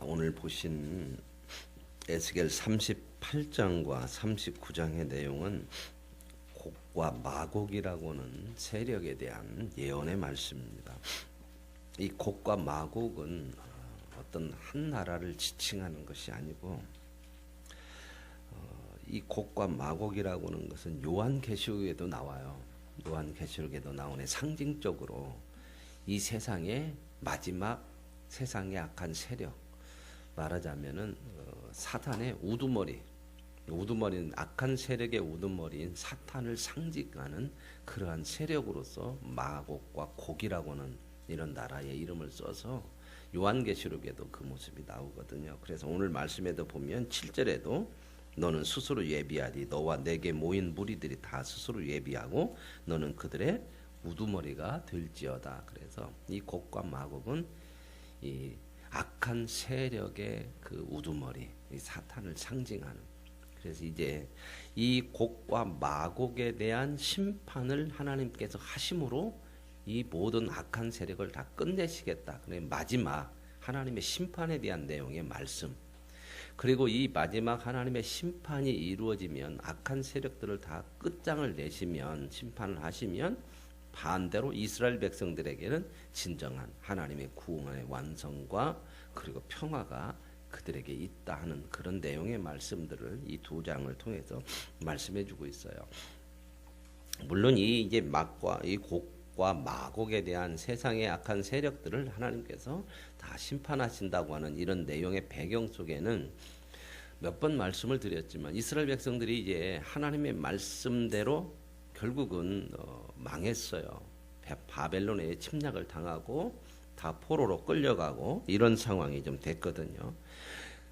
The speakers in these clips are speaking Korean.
오늘 보신 에스겔 38장과 39장의 내용은 곡과 마곡이라고는 세력에 대한 예언의 말씀입니다. 이 곡과 마곡은 어떤 한 나라를 지칭하는 것이 아니고 이 곡과 마곡이라고 하는 것은 요한계시록에도 나와요. 요한계시록에도 나오네. 상징적으로 이 세상의 마지막 세상의 악한 세력, 말하자면은 사탄의 우두머리는 악한 세력의 우두머리인 사탄을 상징하는 그러한 세력으로서 마곡과 곡이라고 하는 이런 나라의 이름을 써서 요한계시록에도 그 모습이 나오거든요. 그래서 오늘 말씀에도 보면 7절에도 너는 스스로 예비하리. 너와 내게 모인 무리들이 다 스스로 예비하고 너는 그들의 우두머리가 될지어다. 그래서 이 곡과 마곡은 이 악한 세력의 그 우두머리, 이 사탄을 상징하는. 그래서 이제 이 곡과 마곡에 대한 심판을 하나님께서 하심으로 이 모든 악한 세력을 다 끝내시겠다. 마지막 하나님의 심판에 대한 내용의 말씀. 그리고 이 마지막 하나님의 심판이 이루어지면 악한 세력들을 다 끝장을 내시면 심판을 하시면 반대로 이스라엘 백성들에게는 진정한 하나님의 구원의 완성과 그리고 평화가 그들에게 있다 하는 그런 내용의 말씀들을 이 두 장을 통해서 말씀해 주고 있어요. 물론 이 곡과 마곡에 대한 세상의 악한 세력들을 하나님께서 다 심판하신다고 하는 이런 내용의 배경 속에는 몇 번 말씀을 드렸지만 이스라엘 백성들이 이제 하나님의 말씀대로 결국은 망했어요. 바벨론에 침략을 당하고 다 포로로 끌려가고 이런 상황이 좀 됐거든요.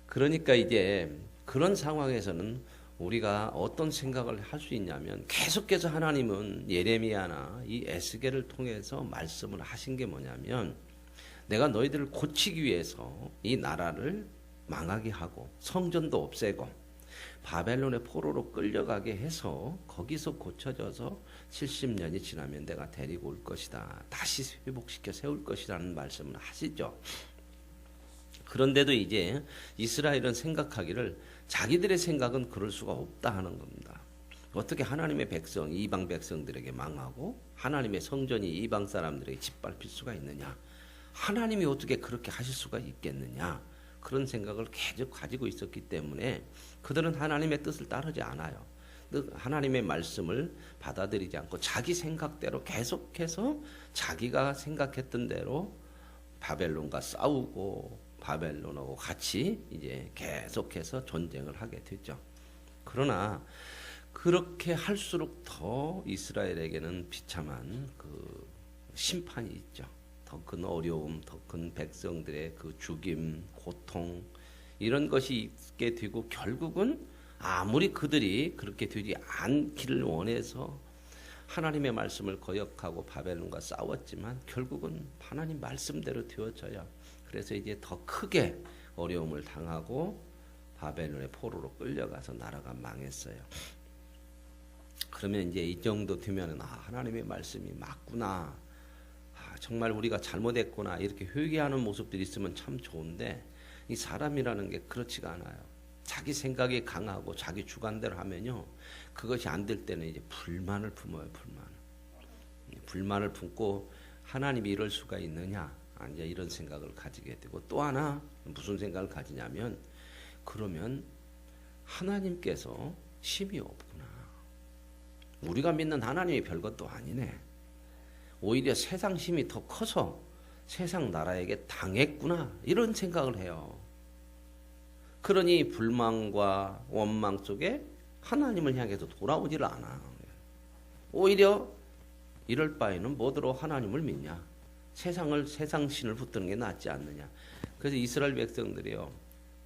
그러니까 이제 그런 상황에서는 우리가 어떤 생각을 할 수 있냐면 계속해서 하나님은 예레미야나 이 에스겔을 통해서 말씀을 하신 게 뭐냐면 내가 너희들을 고치기 위해서 이 나라를 망하게 하고 성전도 없애고 바벨론의 포로로 끌려가게 해서 거기서 고쳐져서 70년이 지나면 내가 데리고 올 것이다. 다시 회복시켜 세울 것이라는 말씀을 하시죠. 그런데도 이제 이스라엘은 생각하기를 자기들의 생각은 그럴 수가 없다 하는 겁니다. 어떻게 하나님의 백성, 이방 백성들에게 망하고 하나님의 성전이 이방 사람들에게 짓밟힐 수가 있느냐? 하나님이 어떻게 그렇게 하실 수가 있겠느냐? 그런 생각을 계속 가지고 있었기 때문에 그들은 하나님의 뜻을 따르지 않아요. 하나님의 말씀을 받아들이지 않고 자기 생각대로 계속해서 자기가 생각했던 대로 바벨론과 싸우고 바벨론하고 같이 이제 계속해서 전쟁을 하게 됐죠. 그러나 그렇게 할수록 더 이스라엘에게는 비참한 그 심판이 있죠. 더 큰 어려움, 더 큰 백성들의 그 죽임, 고통 이런 것이 있게 되고 결국은 아무리 그들이 그렇게 되지 않기를 원해서 하나님의 말씀을 거역하고 바벨론과 싸웠지만 결국은 하나님 말씀대로 되어져요. 그래서 이제 더 크게 어려움을 당하고 바벨론의 포로로 끌려가서 나라가 망했어요. 그러면 이제 이 정도 되면은 하나님의 말씀이 맞구나. 정말 우리가 잘못했구나. 이렇게 회개하는 모습들이 있으면 참 좋은데 이 사람이라는 게 그렇지가 않아요. 자기 생각이 강하고 자기 주관대로 하면요. 그것이 안 될 때는 이제 불만을 품어요. 불만을 품고 하나님이 이럴 수가 있느냐. 이제 이런 생각을 가지게 되고 또 하나 무슨 생각을 가지냐면 그러면 하나님께서 힘이 없구나. 우리가 믿는 하나님이 별것도 아니네. 오히려 세상 힘이 더 커서 세상 나라에게 당했구나. 이런 생각을 해요. 그러니 불만과 원망 속에 하나님을 향해서 돌아오지를 않아. 오히려 이럴 바에는 뭐더러 하나님을 믿냐. 세상 신을 붙드는 게 낫지 않느냐. 그래서 이스라엘 백성들이요.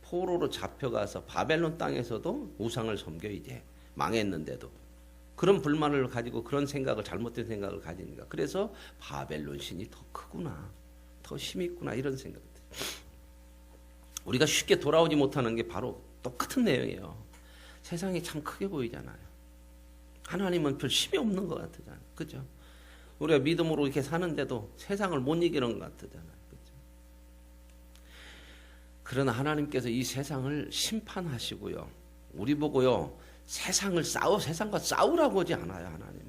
포로로 잡혀가서 바벨론 땅에서도 우상을 섬겨 이제 망했는데도 그런 불만을 가지고 그런 생각을 잘못된 생각을 가지니까 그래서 바벨론 신이 더 크구나. 더 힘이 있구나. 이런 생각들. 우리가 쉽게 돌아오지 못하는 게 바로 똑같은 내용이에요. 세상이 참 크게 보이잖아요. 하나님은 별 힘이 없는 것 같잖아요. 그죠? 우리가 믿음으로 이렇게 사는데도 세상을 못 이기는 것 같잖아요. 그죠? 그러나 하나님께서 이 세상을 심판하시고요. 우리 보고요. 세상과 싸우라고 하지 않아요. 하나님은.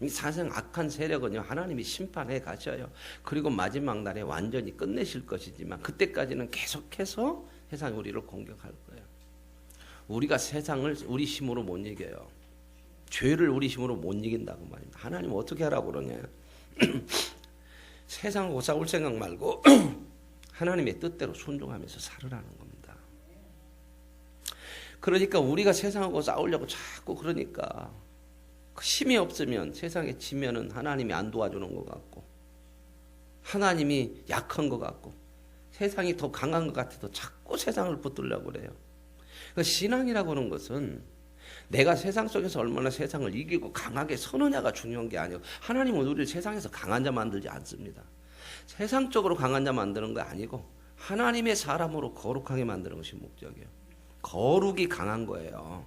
이 세상 악한 세력은요. 하나님이 심판해 가셔요. 그리고 마지막 날에 완전히 끝내실 것이지만 그때까지는 계속해서 세상이 우리를 공격할 거예요. 우리가 세상을 우리 힘으로 못 이겨요. 죄를 우리 힘으로 못 이긴다고 말입니다. 하나님 어떻게 하라고 그러냐. 세상하고 싸울 생각 말고 하나님의 뜻대로 순종하면서 살으라는 겁니다. 그러니까 우리가 세상하고 싸우려고 자꾸 그러니까 힘이 없으면 세상에 지면은 하나님이 안 도와주는 것 같고 하나님이 약한 것 같고 세상이 더 강한 것 같아도 자꾸 세상을 붙들려고 그래요. 그러니까 신앙이라고 하는 것은 내가 세상 속에서 얼마나 세상을 이기고 강하게 서느냐가 중요한 게 아니고 하나님은 우리를 세상에서 강한 자 만들지 않습니다. 세상적으로 강한 자 만드는 거 아니고 하나님의 사람으로 거룩하게 만드는 것이 목적이에요. 거룩이 강한 거예요.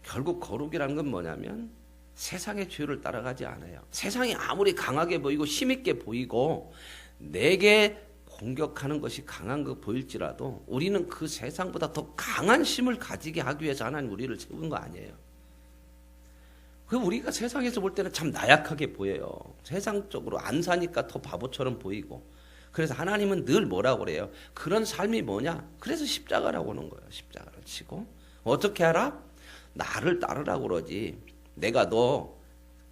결국 거룩이라는 건 뭐냐면 세상의 죄를 따라가지 않아요. 세상이 아무리 강하게 보이고 힘있게 보이고 내게 공격하는 것이 강한 거 보일지라도 우리는 그 세상보다 더 강한 힘을 가지게 하기 위해서 하나님 우리를 세운 거 아니에요. 그 우리가 세상에서 볼 때는 참 나약하게 보여요. 세상적으로 안 사니까 더 바보처럼 보이고. 그래서 하나님은 늘 뭐라고 그래요? 그런 삶이 뭐냐? 그래서 십자가라고 하는 거예요. 십자가를 치고. 어떻게 알아? 나를 따르라고 그러지. 내가 너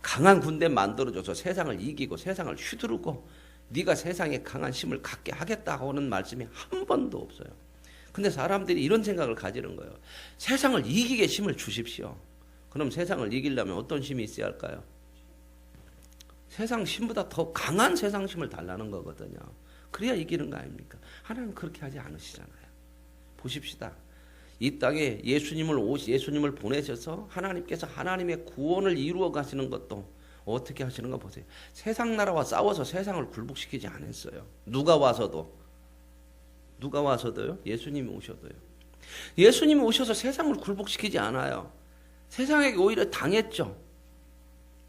강한 군대 만들어줘서 세상을 이기고 세상을 휘두르고 네가 세상에 강한 힘을 갖게 하겠다고 하는 말씀이 한 번도 없어요. 근데 사람들이 이런 생각을 가지는 거예요. 세상을 이기게 힘을 주십시오. 그럼 세상을 이기려면 어떤 힘이 있어야 할까요? 세상 힘보다 더 강한 세상 힘을 달라는 거거든요. 그래야 이기는 거 아닙니까? 하나님은 그렇게 하지 않으시잖아요. 보십시다. 이 땅에 예수님을 보내셔서 하나님께서 하나님의 구원을 이루어 가시는 것도 어떻게 하시는가 보세요. 세상 나라와 싸워서 세상을 굴복시키지 않았어요. 누가 와서도요? 예수님이 오셔도요. 예수님이 오셔서 세상을 굴복시키지 않아요. 세상에게 오히려 당했죠.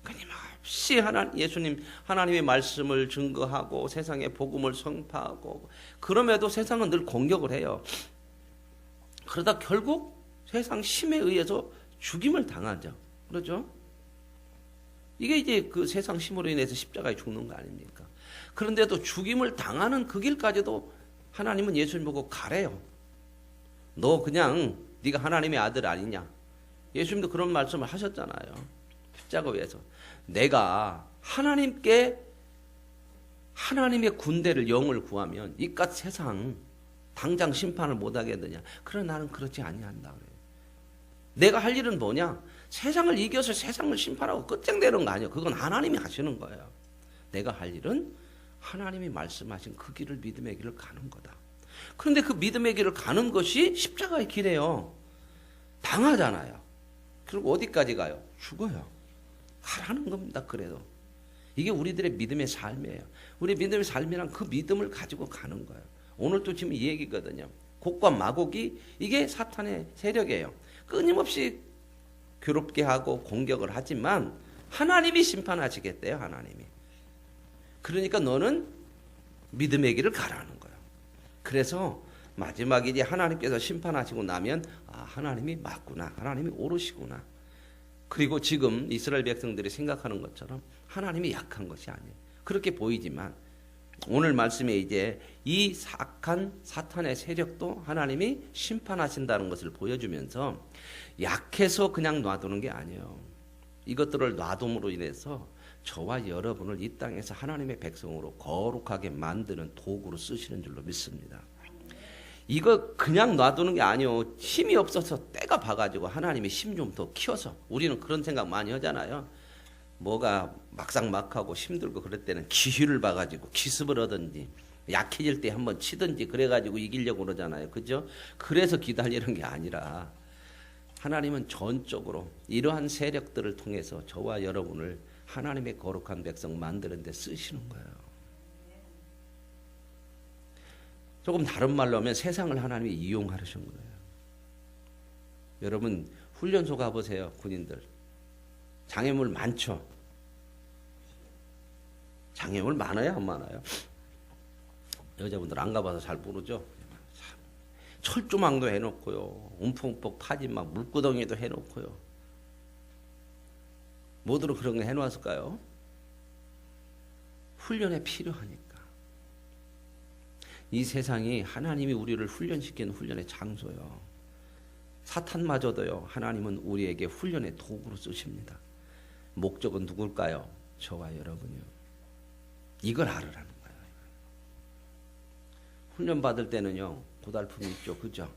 끊임없이 예수님 하나님의 말씀을 증거하고 세상에 복음을 선포하고 그럼에도 세상은 늘 공격을 해요. 그러다 결국 세상 힘에 의해서 죽임을 당하죠. 그렇죠? 이게 이제 그 세상 힘으로 인해서 십자가에 죽는 거 아닙니까? 그런데도 죽임을 당하는 그 길까지도 하나님은 예수님 보고 가래요. 너 그냥 네가 하나님의 아들 아니냐? 예수님도 그런 말씀을 하셨잖아요. 십자가 위에서 내가 하나님의 군대를 영을 구하면 이깟 세상 당장 심판을 못 하겠느냐? 그러나 나는 그렇지 아니한다 그래요. 내가 할 일은 뭐냐? 세상을 이겨서 세상을 심판하고 끝장내는 거 아니에요. 그건 하나님이 하시는 거예요. 내가 할 일은 하나님이 말씀하신 그 길을 믿음의 길을 가는 거다. 그런데 그 믿음의 길을 가는 것이 십자가의 길이에요. 당하잖아요. 그리고 어디까지 가요? 죽어요. 하라는 겁니다. 그래도 이게 우리들의 믿음의 삶이에요. 우리 믿음의 삶이란 그 믿음을 가지고 가는 거예요. 오늘도 지금 이 얘기거든요. 곡과 마곡이 이게 사탄의 세력이에요. 끊임없이 괴롭게 하고 공격을 하지만 하나님이 심판하시겠대요. 하나님이. 그러니까 너는 믿음의 길을 가라는 거예요. 그래서 마지막에 이제 하나님께서 심판하시고 나면 하나님이 맞구나. 하나님이 옳으시구나. 그리고 지금 이스라엘 백성들이 생각하는 것처럼 하나님이 약한 것이 아니에요. 그렇게 보이지만 오늘 말씀에 이제 이 악한 사탄의 세력도 하나님이 심판하신다는 것을 보여주면서 약해서 그냥 놔두는 게 아니에요. 이것들을 놔둠으로 인해서 저와 여러분을 이 땅에서 하나님의 백성으로 거룩하게 만드는 도구로 쓰시는 줄로 믿습니다. 이거 그냥 놔두는 게 아니에요. 힘이 없어서 때가 봐가지고 하나님이 힘 좀 더 키워서 우리는 그런 생각 많이 하잖아요. 뭐가 막상막하고 힘들고 그럴 때는 기회를 봐가지고 기습을 하든지 약해질 때 한번 치든지 그래가지고 이기려고 그러잖아요. 그죠? 그래서 기다리는 게 아니라 하나님은 전적으로 이러한 세력들을 통해서 저와 여러분을 하나님의 거룩한 백성 만드는 데 쓰시는 거예요. 조금 다른 말로 하면 세상을 하나님이 이용하시는 거예요. 여러분 훈련소 가보세요. 군인들. 장애물 많죠. 장애물 많아요? 안 많아요? 여자분들 안 가봐서 잘 모르죠. 철조망도 해놓고요. 움푹움푹 파진 막 물구덩이도 해놓고요. 뭐더러 그런 거 해놓았을까요? 훈련에 필요하니까. 이 세상이 하나님이 우리를 훈련시키는 훈련의 장소요. 사탄마저도요. 하나님은 우리에게 훈련의 도구로 쓰십니다. 목적은 누굴까요? 저와 여러분이요. 이걸 알으라는 거예요. 훈련 받을 때는요. 고달픔이 있죠. 그죠?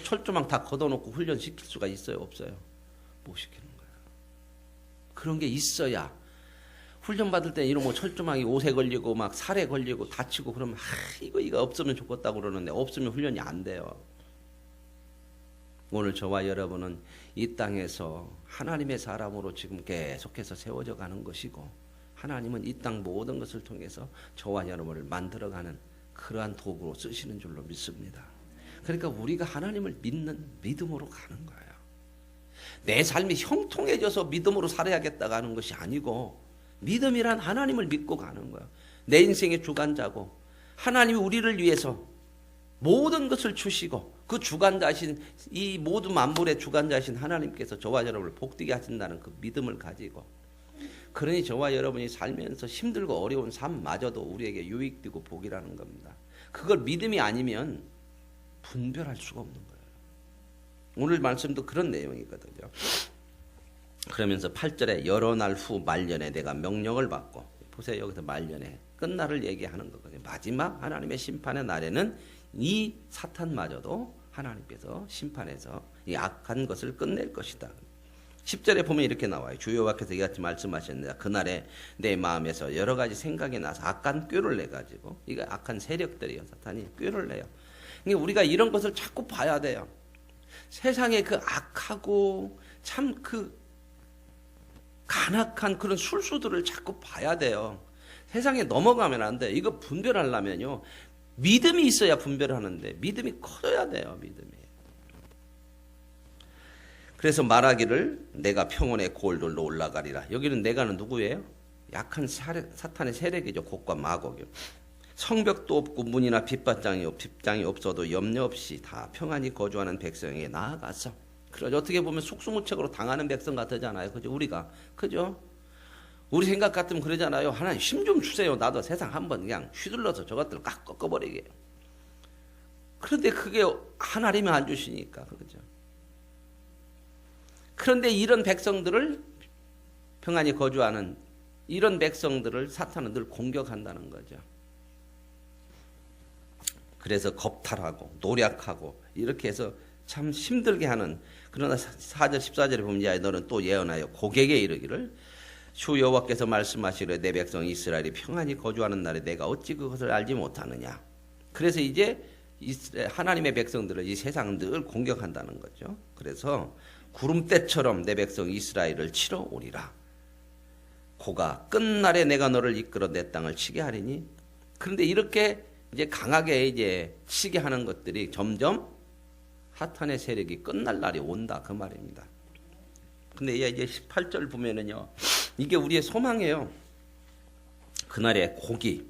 철조망 다 걷어놓고 훈련시킬 수가 있어요? 없어요? 못 시키는 거예요. 그런 게 있어야 훈련 받을 때 이런 뭐 철조망이 옷에 걸리고 막 살에 걸리고 다치고 그러면 이거 없으면 좋겠다고 그러는데 없으면 훈련이 안 돼요. 오늘 저와 여러분은 이 땅에서 하나님의 사람으로 지금 계속해서 세워져 가는 것이고 하나님은 이 땅 모든 것을 통해서 저와 여러분을 만들어가는 그러한 도구로 쓰시는 줄로 믿습니다. 그러니까 우리가 하나님을 믿는 믿음으로 가는 거예요. 내 삶이 형통해져서 믿음으로 살아야겠다가 하는 것이 아니고 믿음이란 하나님을 믿고 가는 거예요. 내 인생의 주관자고 하나님이 우리를 위해서 모든 것을 주시고 그 주관자신 이 모든 만물의 주관자신 하나님께서 저와 여러분을 복되게 하신다는 그 믿음을 가지고 그러니 저와 여러분이 살면서 힘들고 어려운 삶마저도 우리에게 유익되고 복이라는 겁니다. 그걸 믿음이 아니면 분별할 수가 없는 거예요. 오늘 말씀도 그런 내용이거든요. 그러면서 8절에 여러 날 후 말년에 내가 명령을 받고 보세요. 여기서 말년에 끝날을 얘기하는 거거든요. 마지막 하나님의 심판의 날에는 이 사탄마저도 하나님께서 심판해서 이 악한 것을 끝낼 것이다. 10절에 보면 이렇게 나와요. 주 여호와께서 이같이 말씀하셨느니라. 그날에 내 마음에서 여러 가지 생각이 나서 악한 꾀를 내가지고 이거 악한 세력들이요. 사탄이 꾀를 내요. 그러니까 우리가 이런 것을 자꾸 봐야 돼요. 세상에 그 악하고 참 그 간악한 그런 술수들을 자꾸 봐야 돼요. 세상에 넘어가면 안 돼요. 이거 분별하려면요. 믿음이 있어야 분별하는데 믿음이 커져야 돼요. 믿음이. 그래서 말하기를 내가 평온의 고을들로 올라가리라. 여기는 내가는 누구예요? 약한 사탄의 세력이죠. 곡과 마곡이요. 성벽도 없고 문이나 빗장이 없어도 염려 없이 다 평안히 거주하는 백성에게 나아가서 그러죠. 어떻게 보면 속수무책으로 당하는 백성 같잖아요. 그죠? 우리가. 그죠? 우리 생각 같으면 그러잖아요. 하나님 힘 좀 주세요. 나도 세상 한번 그냥 휘둘러서 저것들 꽉 꺾어버리게. 그런데 그게 하나님이 안 주시니까. 그죠? 그런데 이런 백성들을 평안히 거주하는 이런 백성들을 사탄은 늘 공격한다는 거죠. 그래서 겁탈하고 노력하고 이렇게 해서 참 힘들게 하는 그러나 4절 14절에 보면 야 너는 또 예언하여 고객에 이르기를 주 여호와께서 말씀하시기를 내 백성 이스라엘이 평안히 거주하는 날에 내가 어찌 그것을 알지 못하느냐. 그래서 이제 하나님의 백성들을 이 세상은 늘 공격한다는 거죠. 그래서 구름대처럼 내 백성 이스라엘을 치러 오리라. 고가 끝날에 내가 너를 이끌어 내 땅을 치게 하리니. 그런데 이렇게 이제 강하게 이제 치게 하는 것들이 점점 사탄의 세력이 끝날 날이 온다 그 말입니다. 근데 이제 18절 보면은요, 이게 우리의 소망이에요. 그날에 곡이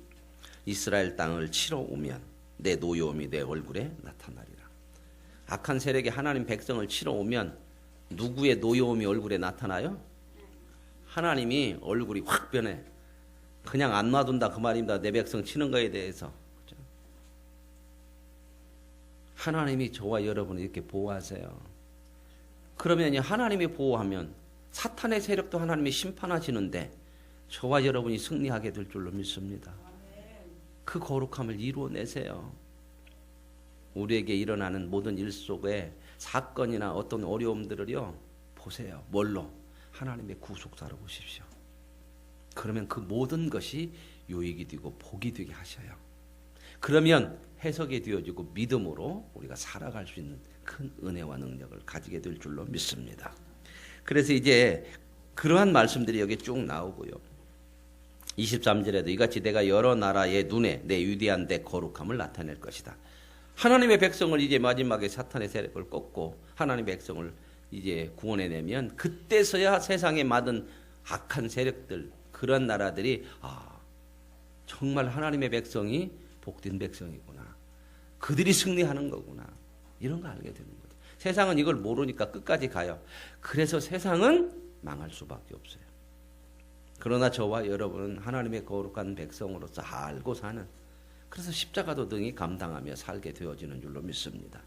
이스라엘 땅을 치러 오면 내 노여움이 내 얼굴에 나타나리라. 악한 세력이 하나님 백성을 치러 오면 누구의 노여움이 얼굴에 나타나요? 하나님이 얼굴이 확 변해. 그냥 안 놔둔다 그 말입니다. 내 백성 치는 거에 대해서. 하나님이 저와 여러분을 이렇게 보호하세요. 그러면 하나님이 보호하면 사탄의 세력도 하나님이 심판하시는데 저와 여러분이 승리하게 될 줄로 믿습니다. 그 거룩함을 이루어내세요. 우리에게 일어나는 모든 일 속에 사건이나 어떤 어려움들을요 보세요. 뭘로? 하나님의 구속사로 보십시오. 그러면 그 모든 것이 유익이 되고 복이 되게 하셔요. 그러면 해석이 되어지고 믿음으로 우리가 살아갈 수 있는 큰 은혜와 능력을 가지게 될 줄로 믿습니다. 그래서 이제 그러한 말씀들이 여기 쭉 나오고요. 23절에도 이같이 내가 여러 나라의 눈에 내 위대한 내 거룩함을 나타낼 것이다. 하나님의 백성을 이제 마지막에 사탄의 세력을 꺾고 하나님의 백성을 이제 구원해내면 그때서야 세상에 많은 악한 세력들 그런 나라들이 정말 하나님의 백성이 복된 백성이구나. 그들이 승리하는 거구나. 이런 거 알게 되는 거죠. 세상은 이걸 모르니까 끝까지 가요. 그래서 세상은 망할 수밖에 없어요. 그러나 저와 여러분은 하나님의 거룩한 백성으로서 알고 사는, 그래서 십자가도 등이 감당하며 살게 되어지는 줄로 믿습니다.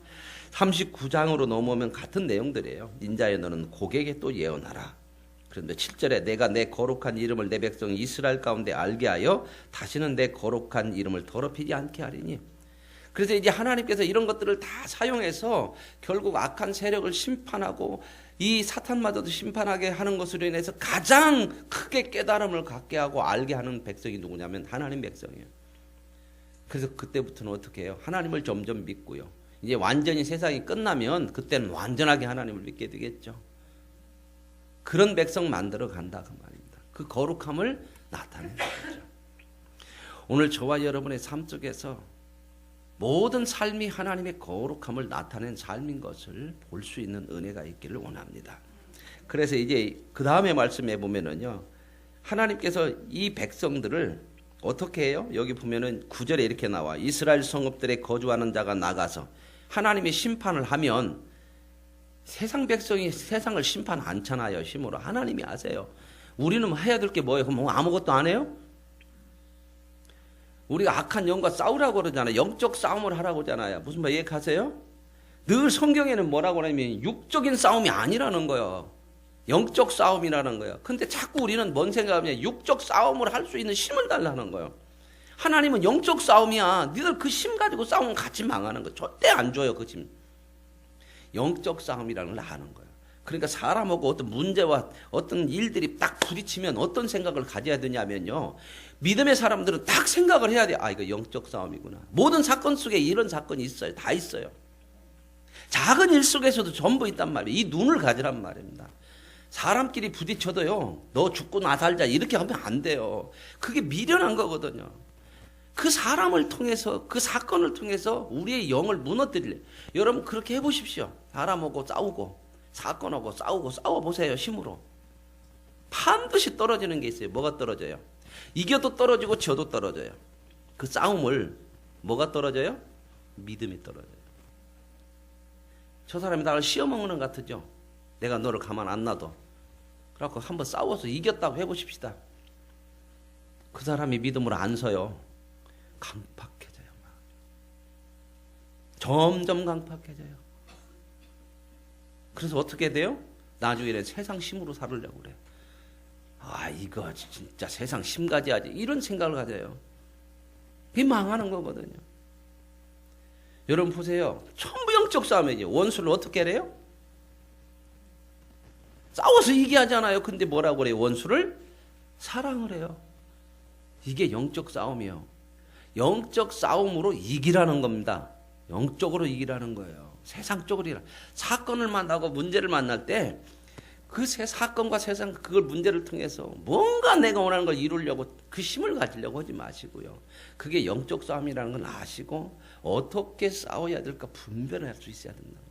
39장으로 넘어오면 같은 내용들이에요. 인자여 너는 고객에 또 예언하라. 그런데 7절에 내가 내 거룩한 이름을 내 백성 이스라엘 가운데 알게 하여 다시는 내 거룩한 이름을 더럽히지 않게 하리니. 그래서 이제 하나님께서 이런 것들을 다 사용해서 결국 악한 세력을 심판하고 이 사탄마저도 심판하게 하는 것으로 인해서 가장 크게 깨달음을 갖게 하고 알게 하는 백성이 누구냐면 하나님 백성이에요. 그래서 그때부터는 어떻게 해요? 하나님을 점점 믿고요. 이제 완전히 세상이 끝나면 그때는 완전하게 하나님을 믿게 되겠죠. 그런 백성 만들어 간다 그 말입니다. 그 거룩함을 나타내는 거죠. 오늘 저와 여러분의 삶 속에서 모든 삶이 하나님의 거룩함을 나타낸 삶인 것을 볼 수 있는 은혜가 있기를 원합니다. 그래서 이제 그 다음에 말씀해 보면은요, 하나님께서 이 백성들을 어떻게 해요? 여기 보면은 9절에 이렇게 나와. 이스라엘 성읍들에 거주하는 자가 나가서 하나님이 심판을 하면 세상 백성이 세상을 심판 않잖아요. 힘으로. 하나님이 아세요. 우리는 해야 될 게 뭐예요? 그럼 아무것도 안 해요? 우리가 악한 영과 싸우라고 그러잖아요. 영적 싸움을 하라고 하잖아요. 무슨 말 이해하세요? 늘 성경에는 뭐라고 하냐면 육적인 싸움이 아니라는 거예요. 영적 싸움이라는 거예요. 근데 자꾸 우리는 뭔 생각하면 육적 싸움을 할 수 있는 힘을 달라는 거예요. 하나님은 영적 싸움이야. 니들 그 힘 가지고 싸우면 같이 망하는 거예요. 절대 안 줘요, 그 힘. 영적 싸움이라는 걸 아는 거예요. 그러니까 사람하고 어떤 문제와 어떤 일들이 딱 부딪히면 어떤 생각을 가져야 되냐면요. 믿음의 사람들은 딱 생각을 해야 돼요. 아, 이거 영적 싸움이구나. 모든 사건 속에 이런 사건이 있어요. 다 있어요. 작은 일 속에서도 전부 있단 말이에요. 이 눈을 가지란 말입니다. 사람끼리 부딪혀도요. 너 죽고 나 살자 이렇게 하면 안 돼요. 그게 미련한 거거든요. 그 사람을 통해서 그 사건을 통해서 우리의 영을 무너뜨리래. 여러분 그렇게 해보십시오. 사람하고 싸우고 사건하고 싸워보세요. 힘으로. 반드시 떨어지는 게 있어요. 뭐가 떨어져요? 이겨도 떨어지고 져도 떨어져요. 그 싸움을 뭐가 떨어져요? 믿음이 떨어져요. 저 사람이 나를 씌어먹는 것 같으죠? 내가 너를 가만 안 놔둬. 그래갖고 한번 싸워서 이겼다고 해보십시다. 그 사람이 믿음으로 안 서요. 강팍해져요. 점점 강팍해져요. 그래서 어떻게 돼요? 나중에는 세상 힘으로 살으려고 그래요. 아, 이거 진짜 세상 힘 가져야지. 이런 생각을 가져요. 그게 망하는 거거든요. 여러분 보세요. 전부 영적 싸움이죠. 원수를 어떻게 해요? 싸워서 이기하잖아요. 근데 뭐라고 그래요? 원수를 사랑을 해요. 이게 영적 싸움이에요. 영적 싸움으로 이기라는 겁니다. 영적으로 이기라는 거예요. 세상적으로 사건을 만나고 문제를 만날 때 그 사건과 세상 그걸 문제를 통해서 뭔가 내가 원하는 걸 이루려고 그 힘을 가지려고 하지 마시고요. 그게 영적 싸움이라는 걸 아시고 어떻게 싸워야 될까 분별할 수 있어야 된다.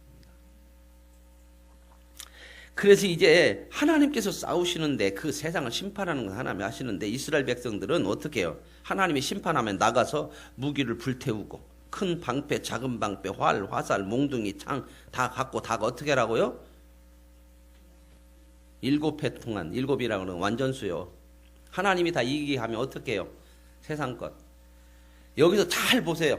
그래서 이제 하나님께서 싸우시는데 그 세상을 심판하는 건 하나님이 하시는데 이스라엘 백성들은 어떻게 해요? 하나님이 심판하면 나가서 무기를 불태우고 큰 방패, 작은 방패, 활, 화살, 몽둥이, 창 다 갖고 다 어떻게 하라고요? 7회 통한 7이라고 하는 완전수요. 하나님이 다 이기게 하면 어떻게 해요? 세상 것. 여기서 잘 보세요.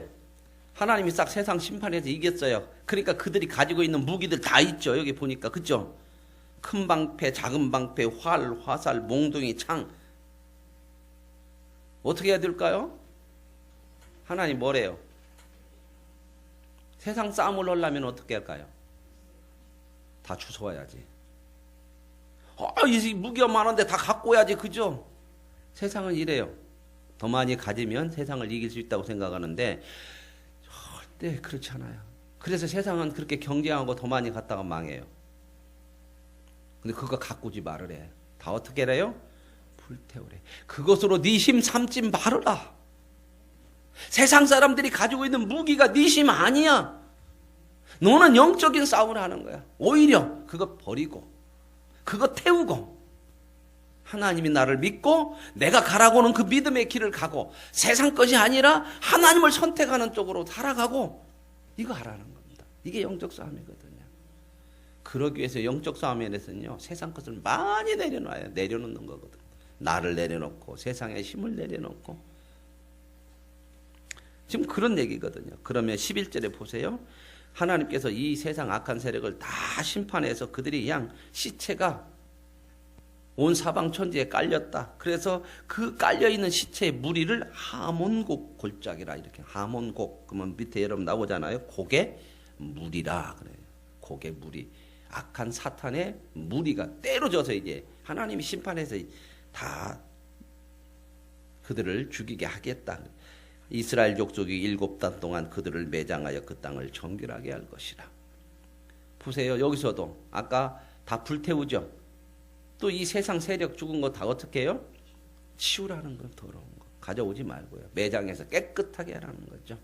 하나님이 싹 세상 심판해서 이겼어요. 그러니까 그들이 가지고 있는 무기들 다 있죠. 여기 보니까 그죠? 큰 방패, 작은 방패, 활, 화살, 몽둥이, 창. 어떻게 해야 될까요? 하나님 뭐래요? 세상 싸움을 하려면 어떻게 할까요? 다 주워와야지. 이 무기가 많은데 다 갖고 와야지. 그죠? 세상은 이래요. 더 많이 가지면 세상을 이길 수 있다고 생각하는데 절대 그렇지 않아요. 그래서 세상은 그렇게 경쟁하고 더 많이 갖다가 망해요. 근데 그거 가꾸지 말으래. 다 어떻게 해요? 불태우래. 그것으로 네 힘 삼지 말으라. 세상 사람들이 가지고 있는 무기가 네 힘 아니야. 너는 영적인 싸움을 하는 거야. 오히려 그거 버리고 그거 태우고 하나님이 나를 믿고 내가 가라고는 그 믿음의 길을 가고 세상 것이 아니라 하나님을 선택하는 쪽으로 살아가고 이거 하라는 겁니다. 이게 영적 싸움이거든요. 그러기 위해서 영적 싸움에서는요, 세상 것을 많이 내려놔야 내려놓는 거거든요. 나를 내려놓고 세상의 힘을 내려놓고 지금 그런 얘기거든요. 그러면 11절에 보세요. 하나님께서 이 세상 악한 세력을 다 심판해서 그들이 그냥 시체가 온 사방 천지에 깔렸다. 그래서 그 깔려있는 시체의 무리를 하몬곡 골짜기라 이렇게 하몬곡 그러면 밑에 여러분 나오잖아요. 곡의 무리라 그래요. 곡의 무리. 악한 사탄의 무리가 때려져서 이제 하나님이 심판해서 다 그들을 죽이게 하겠다. 이스라엘 족속이 7달 동안 그들을 매장하여 그 땅을 정결하게 할 것이라. 보세요. 여기서도 아까 다 불태우죠. 또 이 세상 세력 죽은 거 다 어떻게 해요? 치우라는 거, 더러운 거. 가져오지 말고요. 매장해서 깨끗하게 하라는 거죠.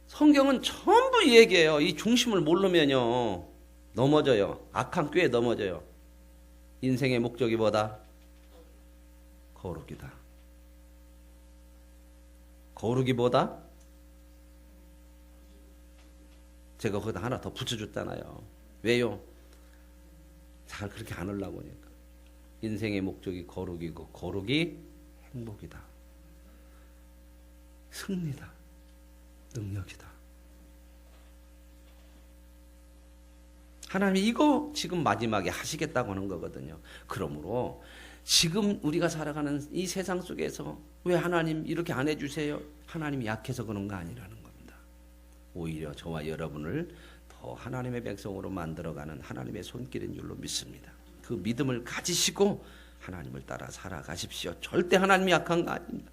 성경은 전부 얘기해요. 이 중심을 모르면요. 넘어져요. 악한 꾀에 넘어져요. 인생의 목적이 뭐다? 거룩이다. 거룩이 뭐다? 제가 거기다 하나 더 붙여줬잖아요. 왜요? 잘 그렇게 안 하려고 하니까. 인생의 목적이 거룩이고 거룩이 행복이다. 승리다. 능력이다. 하나님이 이거 지금 마지막에 하시겠다고 하는 거거든요. 그러므로 지금 우리가 살아가는 이 세상 속에서 왜 하나님 이렇게 안 해주세요? 하나님이 약해서 그런 거 아니라는 겁니다. 오히려 저와 여러분을 더 하나님의 백성으로 만들어가는 하나님의 손길인 줄로 믿습니다. 그 믿음을 가지시고 하나님을 따라 살아가십시오. 절대 하나님이 약한 거 아닙니다.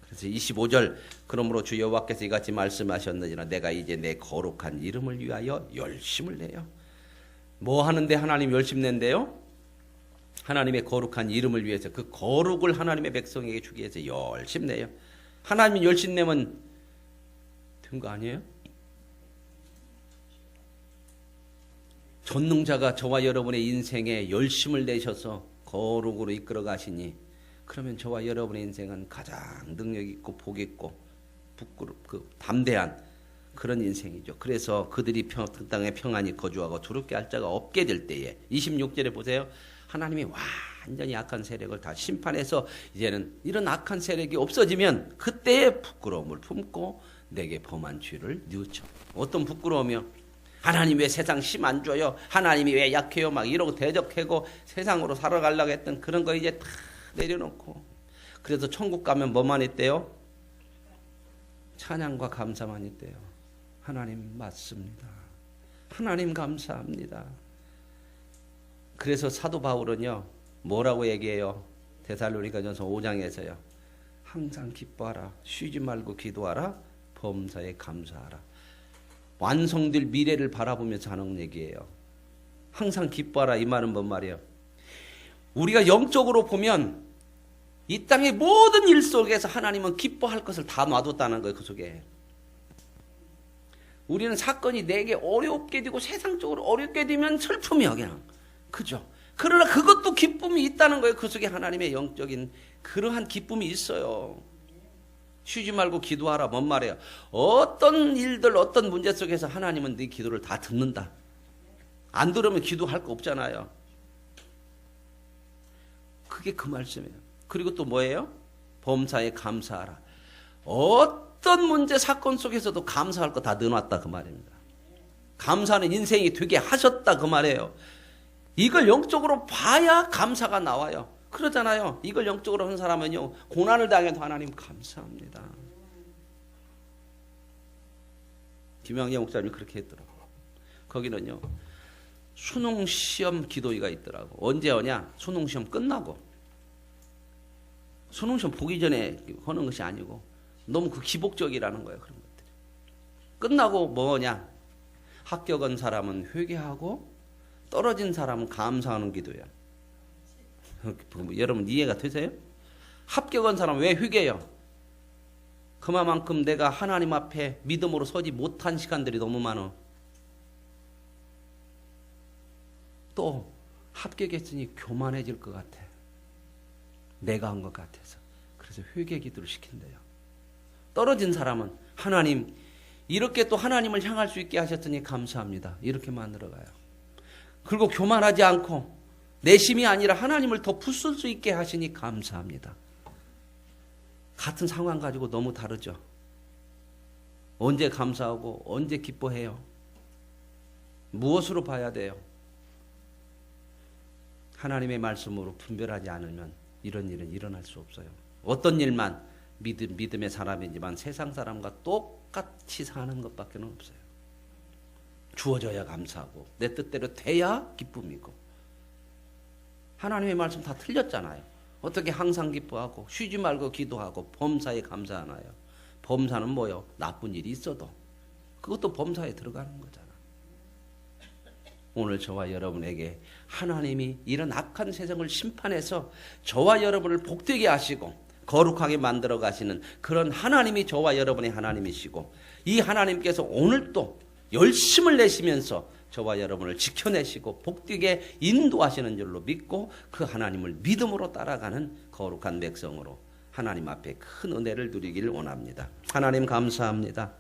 그래서 25절 그러므로 주 여호와께서 이같이 말씀하셨느니라 내가 이제 내 거룩한 이름을 위하여 열심을 내요. 뭐 하는데 하나님 열심 낸대요? 하나님의 거룩한 이름을 위해서 그 거룩을 하나님의 백성에게 주기 위해서 열심 내요. 하나님이 열심 내면 된 거 아니에요? 전능자가 저와 여러분의 인생에 열심을 내셔서 거룩으로 이끌어 가시니 그러면 저와 여러분의 인생은 가장 능력 있고 복 있고 담대한 그런 인생이죠. 그래서 그들이 그 땅에 평안히 거주하고 두렵게 할 자가 없게 될 때에 26절에 보세요. 하나님이 완전히 악한 세력을 다 심판해서 이제는 이런 악한 세력이 없어지면 그때에 부끄러움을 품고 내게 범한 죄를 뉘우쳐. 어떤 부끄러움이요? 하나님 왜 세상 힘 안 줘요? 하나님이 왜 약해요? 막 이러고 대적하고 세상으로 살아가려고 했던 그런 거 이제 다 내려놓고 그래서 천국 가면 뭐만 있대요? 찬양과 감사만 있대요. 하나님 맞습니다. 하나님 감사합니다. 그래서 사도 바울은요 뭐라고 얘기해요? 데살로니가전서 5장에서요. 항상 기뻐하라. 쉬지 말고 기도하라. 범사에 감사하라. 완성될 미래를 바라보면서 하는 얘기예요. 항상 기뻐하라. 이 말은 뭔 말이에요? 우리가 영적으로 보면 이 땅의 모든 일 속에서 하나님은 기뻐할 것을 다 놔뒀다는 거예요. 그 속에. 우리는 사건이 내게 어렵게 되고 세상적으로 어렵게 되면 슬픔이야 그냥. 그죠? 그러나 그것도 기쁨이 있다는 거예요. 그 속에 하나님의 영적인 그러한 기쁨이 있어요. 쉬지 말고 기도하라. 뭔 말이에요? 어떤 일들 어떤 문제 속에서 하나님은 네 기도를 다 듣는다. 안 들으면 기도할 거 없잖아요. 그게 그 말씀이에요. 그리고 또 뭐예요? 범사에 감사하라. 어떤 문제 사건 속에서도 감사할 거 다 넣어놨다 그 말입니다. 감사는 인생이 되게 하셨다 그 말이에요. 이걸 영적으로 봐야 감사가 나와요. 그러잖아요. 이걸 영적으로 한 사람은요 고난을 당해도 하나님 감사합니다. 김양재 목사님이 그렇게 했더라고요. 거기는요 수능시험 기도회가 있더라고. 언제 오냐? 수능시험 끝나고. 수능시험 보기 전에 하는 것이 아니고 너무 그 기복적이라는 거예요. 그런 것들이. 끝나고 뭐냐? 합격한 사람은 회개하고 떨어진 사람은 감사하는 기도야. 여러분 이해가 되세요? 합격한 사람은 왜 회개해요? 그만큼 내가 하나님 앞에 믿음으로 서지 못한 시간들이 너무 많아. 또 합격했으니 교만해질 것 같아. 내가 한 것 같아서. 그래서 회개 기도를 시킨대요. 떨어진 사람은 하나님 이렇게 또 하나님을 향할 수 있게 하셨더니 감사합니다. 이렇게 만들어가요. 그리고 교만하지 않고 내심이 아니라 하나님을 더 붙을 수 있게 하시니 감사합니다. 같은 상황 가지고 너무 다르죠. 언제 감사하고 언제 기뻐해요? 무엇으로 봐야 돼요? 하나님의 말씀으로 분별하지 않으면 이런 일은 일어날 수 없어요. 어떤 일만 믿음의 사람이지만 세상 사람과 똑같이 사는 것밖에 없어요. 주어져야 감사하고 내 뜻대로 돼야 기쁨이고. 하나님의 말씀 다 틀렸잖아요. 어떻게 항상 기뻐하고 쉬지 말고 기도하고 범사에 감사하나요? 범사는 뭐요? 나쁜 일이 있어도 그것도 범사에 들어가는 거잖아. 오늘 저와 여러분에게 하나님이 이런 악한 세상을 심판해서 저와 여러분을 복되게 하시고 거룩하게 만들어 가시는 그런 하나님이 저와 여러분의 하나님이시고, 이 하나님께서 오늘도 열심을 내시면서 저와 여러분을 지켜내시고 복되게 인도하시는 줄로 믿고 그 하나님을 믿음으로 따라가는 거룩한 백성으로 하나님 앞에 큰 은혜를 누리기를 원합니다. 하나님 감사합니다.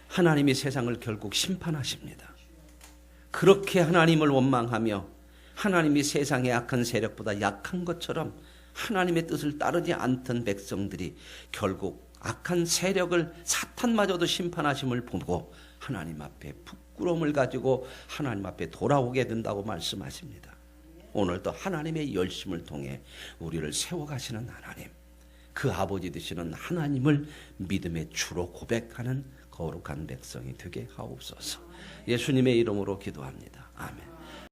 하나님이 세상을 결국 심판하십니다. 그렇게 하나님을 원망하며 하나님이 세상의 악한 세력보다 약한 것처럼 하나님의 뜻을 따르지 않던 백성들이 결국 악한 세력을 사탄마저도 심판하심을 보고 하나님 앞에 부끄러움을 가지고 하나님 앞에 돌아오게 된다고 말씀하십니다. 오늘도 하나님의 열심을 통해 우리를 세워가시는 하나님, 그 아버지 되시는 하나님을 믿음의 주로 고백하는 거룩한 백성이 되게 하옵소서. 예수님의 이름으로 기도합니다. 아멘.